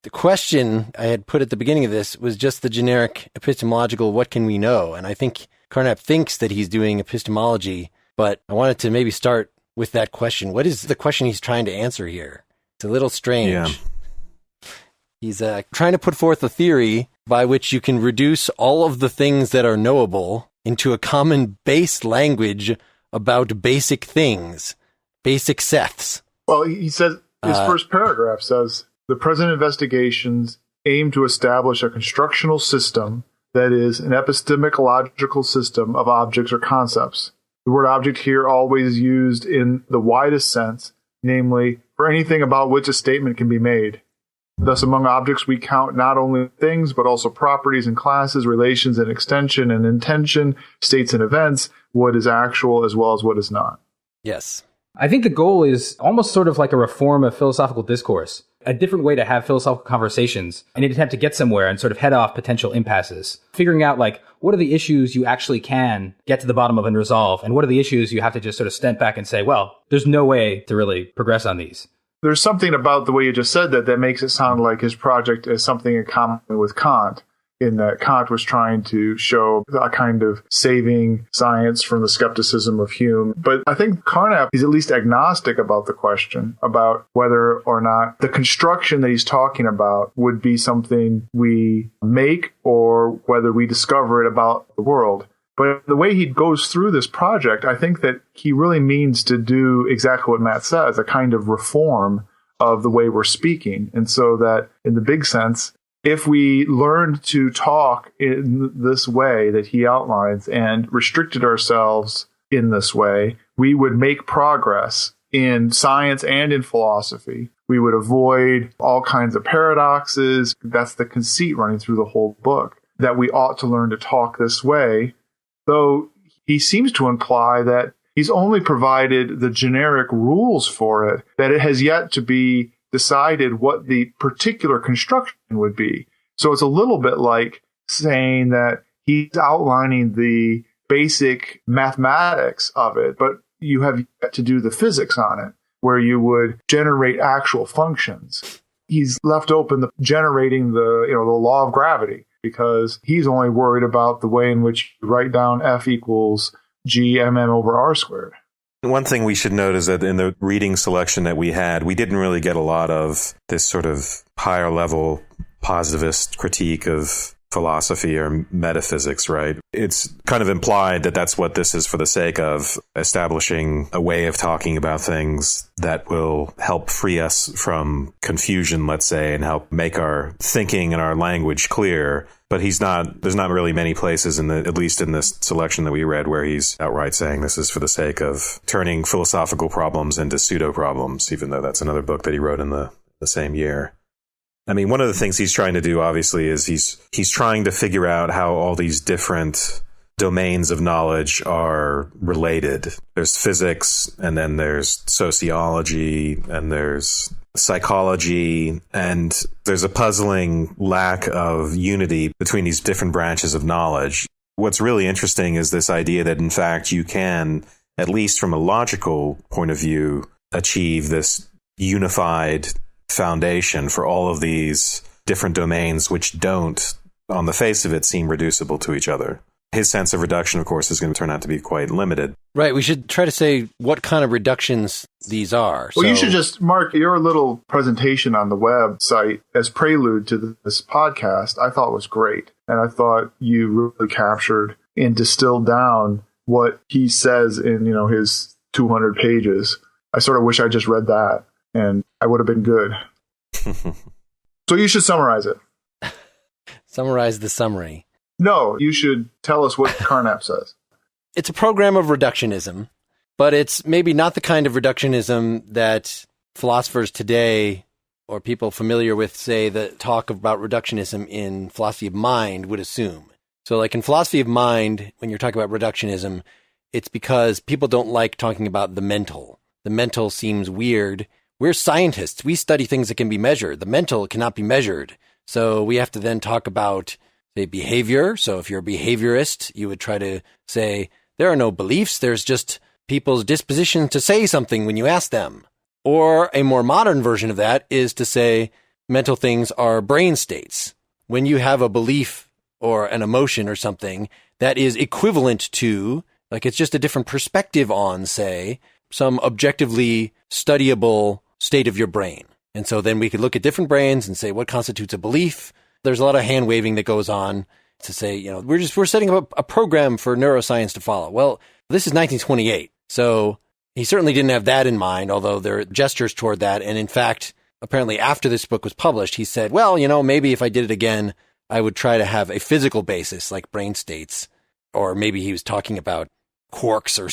The question I had put at the beginning of this was just the generic epistemological, what can we know? And I think Carnap thinks that he's doing epistemology, but I wanted to maybe start with that question. What is the question he's trying to answer here? It's a little strange. Yeah. He's trying to put forth a theory by which you can reduce all of the things that are knowable into a common base language about basic things, basic seths. Well, he says, his first paragraph says, the present investigations aim to establish a constructional system that is an epistemological system of objects or concepts. The word object here always used in the widest sense, namely, for anything about which a statement can be made. Thus, among objects, we count not only things, but also properties and classes, relations and extension and intention, states and events, what is actual as well as what is not. Yes. I think the goal is almost sort of like a reform of philosophical discourse, a different way to have philosophical conversations in an attempt to get somewhere and sort of head off potential impasses. Figuring out, like, what are the issues you actually can get to the bottom of and resolve, and what are the issues you have to just sort of step back and say, well, there's no way to really progress on these. There's something about the way you just said that makes it sound like his project is something in common with Kant, in that Kant was trying to show a kind of saving science from the skepticism of Hume. But I think Carnap is at least agnostic about the question, about whether or not the construction that he's talking about would be something we make or whether we discover it about the world. But the way he goes through this project, I think that he really means to do exactly what Matt says, a kind of reform of the way we're speaking. And so that in the big sense, if we learned to talk in this way that he outlines and restricted ourselves in this way, we would make progress in science and in philosophy. We would avoid all kinds of paradoxes. That's the conceit running through the whole book, that we ought to learn to talk this way. Though he seems to imply that he's only provided the generic rules for it, that it has yet to be decided what the particular construction would be. So it's a little bit like saying that he's outlining the basic mathematics of it, but you have yet to do the physics on it, where you would generate actual functions. He's left open the generating the law of gravity, because he's only worried about the way in which you write down F equals GMM over R squared. One thing we should note is that in the reading selection that we had, we didn't really get a lot of this sort of higher level positivist critique of philosophy or metaphysics, right? It's kind of implied that that's what this is for the sake of establishing a way of talking about things that will help free us from confusion, let's say, and help make our thinking and our language clear. But there's not really many places at least in this selection that we read, where he's outright saying this is for the sake of turning philosophical problems into pseudo problems, even though that's another book that he wrote in the same year. I mean, one of the things he's trying to do, obviously, is he's trying to figure out how all these different domains of knowledge are related. There's physics, and then there's sociology, and there's psychology, and there's a puzzling lack of unity between these different branches of knowledge. What's really interesting is this idea that, in fact, you can, at least from a logical point of view, achieve this unified foundation for all of these different domains which don't, on the face of it, seem reducible to each other. His sense of reduction, of course, is going to turn out to be quite limited. Right. We should try to say what kind of reductions these are. Well, you should just mark your little presentation on the website as prelude to this podcast. I thought was great. And I thought you really captured and distilled down what he says in, his 200 pages. I sort of wish I just read that, and I would have been good. So you should summarize it. Summarize the summary. No, you should tell us what Carnap says. It's a program of reductionism, but it's maybe not the kind of reductionism that philosophers today or people familiar with, say, the talk about reductionism in philosophy of mind would assume. So like in philosophy of mind, when you're talking about reductionism, it's because people don't like talking about the mental. The mental seems weird. We're scientists. We study things that can be measured. The mental cannot be measured. So we have to then talk about, say, behavior. So if you're a behaviorist, you would try to say, there are no beliefs. There's just people's disposition to say something when you ask them. Or a more modern version of that is to say, mental things are brain states. When you have a belief or an emotion or something that is equivalent to, like it's just a different perspective on, say, some objectively studyable state of your brain. And so then we could look at different brains and say what constitutes a belief. There's a lot of hand waving that goes on to say, we're setting up a program for neuroscience to follow. Well, this is 1928. So he certainly didn't have that in mind, although there are gestures toward that. And in fact, apparently after this book was published, he said, well, maybe if I did it again, I would try to have a physical basis like brain states, or maybe he was talking about quarks or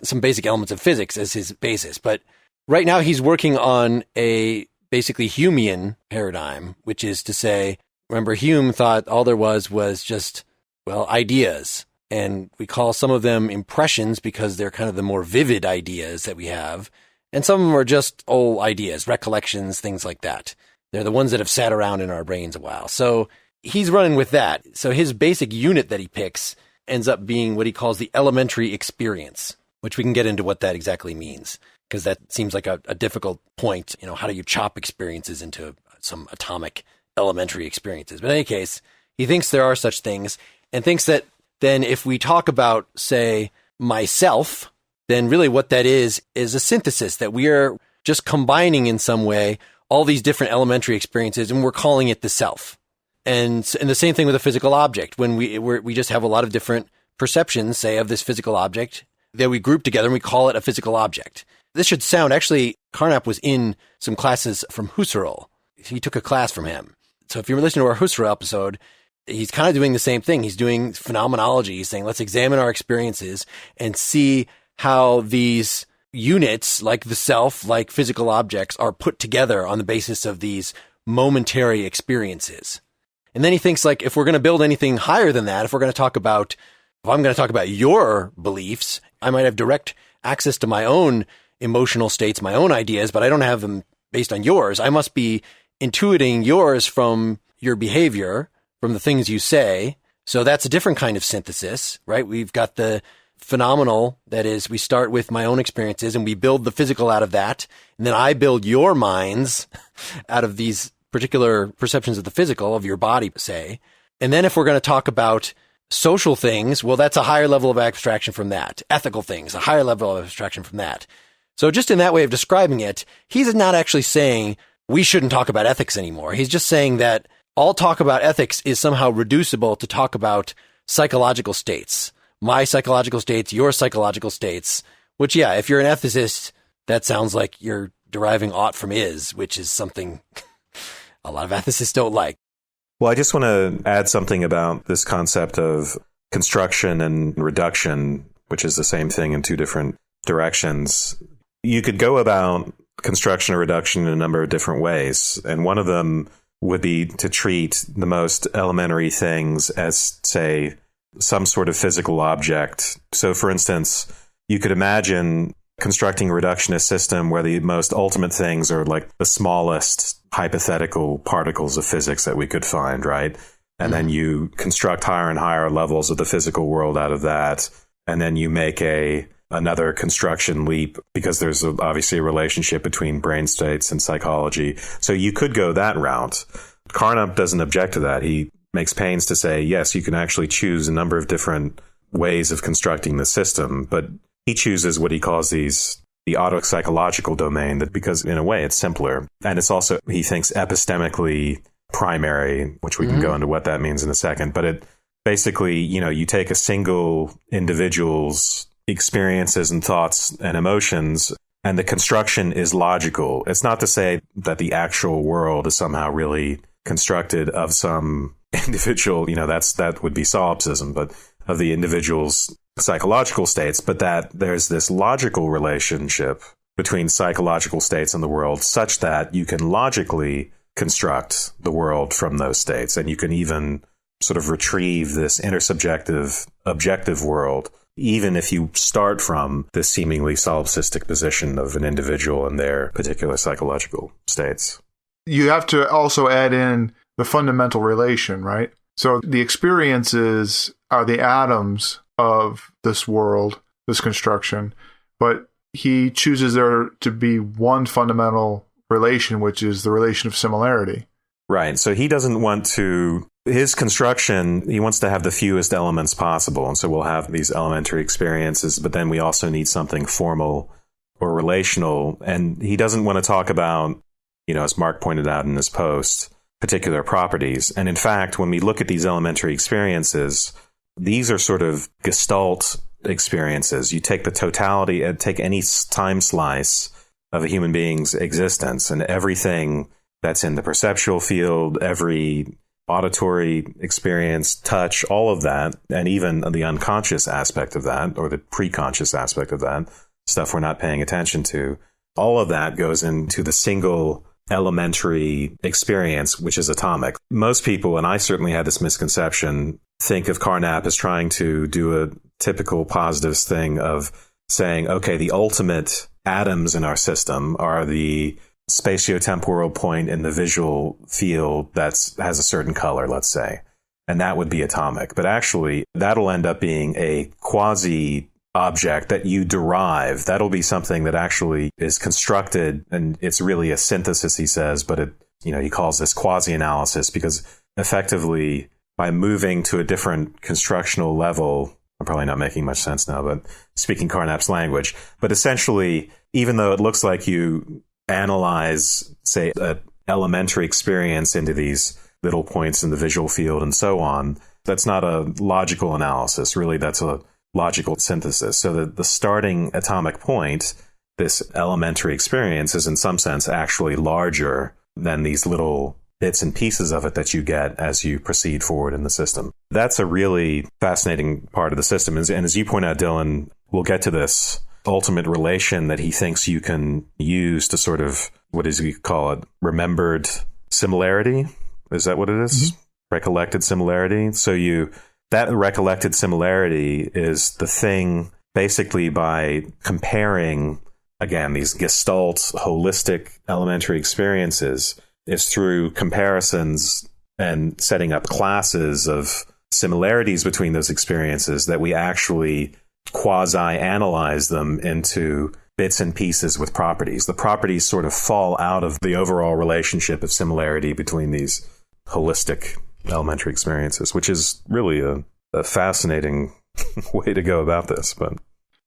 some basic elements of physics as his basis. But right now he's working on a basically Humean paradigm, which is to say, remember Hume thought all there was just, ideas. And we call some of them impressions because they're kind of the more vivid ideas that we have. And some of them are just old ideas, recollections, things like that. They're the ones that have sat around in our brains a while. So he's running with that. So his basic unit that he picks ends up being what he calls the elementary experience, which we can get into what that exactly means, because that seems like a difficult point. How do you chop experiences into some atomic elementary experiences? But in any case, he thinks there are such things and thinks that then if we talk about, say, myself, then really what that is a synthesis, that we are just combining in some way all these different elementary experiences, and we're calling it the self. And the same thing with a physical object. When we just have a lot of different perceptions, say, of this physical object that we group together and we call it a physical object. This should sound, actually, Carnap was in some classes from Husserl. He took a class from him. So if you're listening to our Husserl episode, he's kind of doing the same thing. He's doing phenomenology. He's saying, let's examine our experiences and see how these units, like the self, like physical objects, are put together on the basis of these momentary experiences. And then he thinks, like, if we're going to build anything higher than that, if I'm going to talk about your beliefs, I might have direct access to my own emotional states, my own ideas, but I don't have them based on yours. I must be intuiting yours from your behavior, from the things you say. So that's a different kind of synthesis, right? We've got the phenomenal, that is, we start with my own experiences and we build the physical out of that. And then I build your minds out of these particular perceptions of the physical, of your body, say. And then if we're going to talk about social things, well, that's a higher level of abstraction from that. Ethical things, a higher level of abstraction from that. So just in that way of describing it, he's not actually saying we shouldn't talk about ethics anymore. He's just saying that all talk about ethics is somehow reducible to talk about psychological states. My psychological states, your psychological states, which, yeah, if you're an ethicist, that sounds like you're deriving ought from is, which is something a lot of ethicists don't like. Well, I just want to add something about this concept of construction and reduction, which is the same thing in two different directions. You could go about construction or reduction in a number of different ways, and one of them would be to treat the most elementary things as, say, some sort of physical object. So, for instance, you could imagine constructing a reductionist system where the most ultimate things are like the smallest hypothetical particles of physics that we could find, right? And then you construct higher and higher levels of the physical world out of that. And then you make another construction leap because there's obviously a relationship between brain states and psychology. So you could go that route. Carnap doesn't object to that. He makes pains to say, yes, you can actually choose a number of different ways of constructing the system, but he chooses what he calls the autopsychological domain, because in a way it's simpler. And it's also, he thinks, epistemically primary, which we can go into what that means in a second. But it basically, you take a single individual's experiences and thoughts and emotions, and the construction is logical. It's not to say that the actual world is somehow really constructed of some individual, that would be solipsism, but of the individual's psychological states, but that there's this logical relationship between psychological states and the world such that you can logically construct the world from those states. And you can even sort of retrieve this intersubjective, objective world, even if you start from this seemingly solipsistic position of an individual and their particular psychological states. You have to also add in the fundamental relation, right? So the experiences are the atoms of this world, this construction, but he chooses there to be one fundamental relation, which is the relation of similarity. Right. So he doesn't want to, his construction, he wants to have the fewest elements possible. And so we'll have these elementary experiences, but then we also need something formal or relational. And he doesn't want to talk about, as Mark pointed out in his post, particular properties. And in fact, when we look at these elementary experiences, these are sort of gestalt experiences. You take the totality, take any time slice of a human being's existence and everything that's in the perceptual field, every auditory experience, touch, all of that, and even the unconscious aspect of that, or the preconscious aspect of that, stuff we're not paying attention to, all of that goes into the single elementary experience, which is atomic. Most people, and I certainly had this misconception, think of Carnap as trying to do a typical positivist thing of saying, okay, the ultimate atoms in our system are the spatiotemporal point in the visual field that has a certain color, let's say, and that would be atomic. But actually, that'll end up being a quasi object that you derive. That'll be something that actually is constructed, and it's really a synthesis, he says, but he calls this quasi-analysis because effectively by moving to a different constructional level, I'm probably not making much sense now, but speaking Carnap's language, but essentially, even though it looks like you analyze, say, an elementary experience into these little points in the visual field and so on, that's not a logical analysis. Really, that's a logical synthesis. So the starting atomic point, this elementary experience, is in some sense actually larger than these little bits and pieces of it that you get as you proceed forward in the system. That's a really fascinating part of the system. And as you point out, Dylan, we'll get to this ultimate relation that he thinks you can use to sort of, what does he call it? Remembered similarity? Is that what it is? Mm-hmm. Recollected similarity? So that recollected similarity is the thing basically by comparing, again, these gestalt, holistic, elementary experiences. It's through comparisons and setting up classes of similarities between those experiences that we actually quasi-analyze them into bits and pieces with properties. The properties sort of fall out of the overall relationship of similarity between these holistic elementary experiences, which is really a fascinating way to go about this. But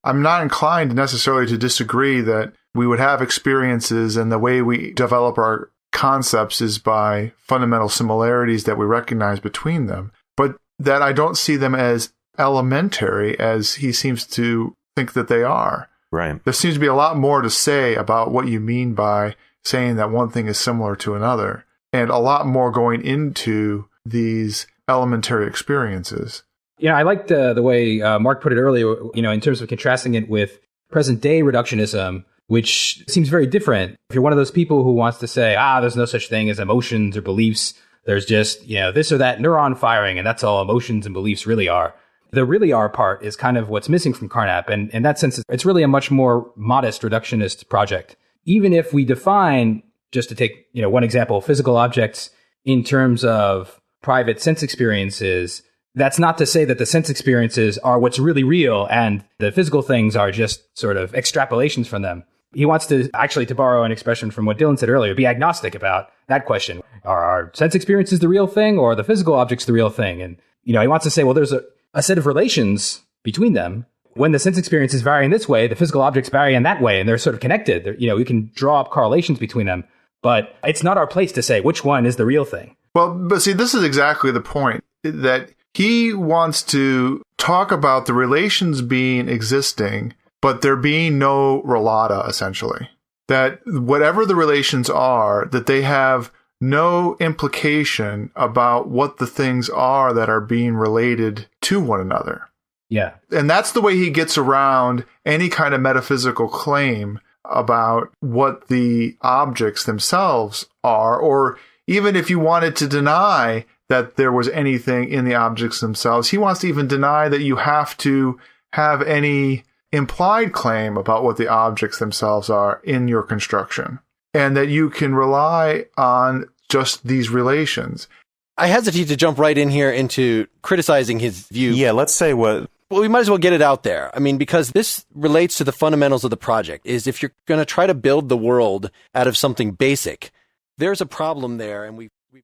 I'm not inclined necessarily to disagree that we would have experiences, and the way we develop our concepts is by fundamental similarities that we recognize between them, but that I don't see them as elementary as he seems to think that they are. Right. There seems to be a lot more to say about what you mean by saying that one thing is similar to another, and a lot more going into these elementary experiences. Yeah, I like the way Mark put it earlier, in terms of contrasting it with present day reductionism, which seems very different. If you're one of those people who wants to say, there's no such thing as emotions or beliefs, there's just, this or that neuron firing, and that's all emotions and beliefs really are. The really are part is kind of what's missing from Carnap. And in that sense, it's really a much more modest reductionist project. Even if we define, just to take, one example, physical objects in terms of private sense experiences, that's not to say that the sense experiences are what's really real and the physical things are just sort of extrapolations from them. He wants to actually, to borrow an expression from what Dylan said earlier, be agnostic about that question. Are our sense experiences the real thing, or are the physical objects the real thing? And, he wants to say, well, there's a set of relations between them. When the sense experiences vary in this way, the physical objects vary in that way, and they're sort of connected. We can draw up correlations between them, but it's not our place to say which one is the real thing. Well, but see, this is exactly the point, that he wants to talk about the relations being existing, but there being no relata, essentially. That whatever the relations are, that they have no implication about what the things are that are being related to one another. Yeah. And that's the way he gets around any kind of metaphysical claim about what the objects themselves are, or even if you wanted to deny that there was anything in the objects themselves, he wants to even deny that you have to have any implied claim about what the objects themselves are in your construction, and that you can rely on just these relations. I hesitate to jump right in here into criticizing his view. Yeah, let's say what Well, we might as well get it out there. I mean, because this relates to the fundamentals of the project, is if you're going to try to build the world out of something basic, there's a problem there. And we